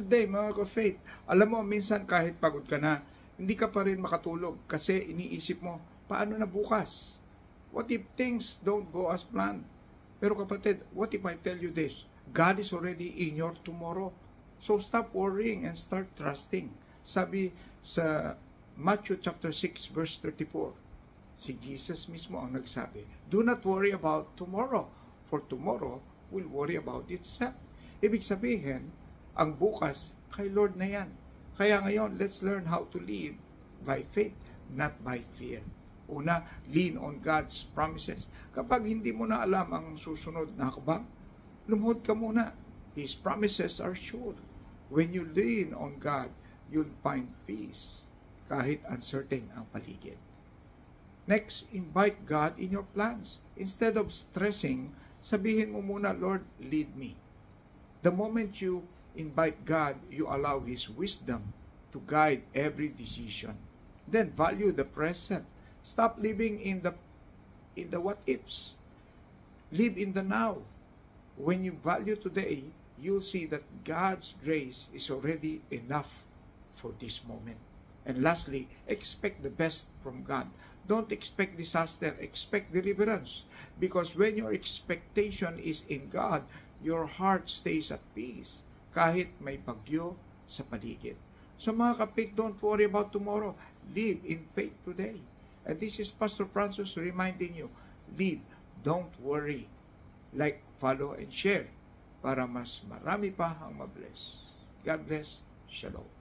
Day, mga ka-faith, alam mo, minsan kahit pagod ka na, hindi ka pa rin makatulog kasi iniisip mo, paano na bukas? What if things don't go as planned? Pero kapatid, what if I tell you this? God is already in your tomorrow. So stop worrying and start trusting. Sabi sa Matthew chapter 6 verse 34, si Jesus mismo ang nagsabi, do not worry about tomorrow, for tomorrow will worry about itself. Ibig sabihin, ang bukas, kay Lord na yan. Kaya ngayon, let's learn how to live by faith, not by fear. Una, lean on God's promises. Kapag hindi mo na alam ang susunod na hakbang, lumuhod ka muna. His promises are sure. When you lean on God, you'll find peace, kahit uncertain ang paligid. Next, invite God in your plans. Instead of stressing, sabihin mo muna, Lord, lead me. The moment you invite God, you allow His wisdom to guide every decision. Then value the present. Stop living in the what ifs. Live in the now. When you value today, you'll see that God's grace is already enough for this moment. And lastly, expect the best from God. Don't expect disaster, expect deliverance. Because when your expectation is in God, your heart stays at peace kahit may bagyo sa paligid. So mga kapit, don't worry about tomorrow. Live in faith today. And this is Pastor Francis reminding you, live, don't worry. Like, follow, and share para mas marami pa ang mabless. God bless. Shalom.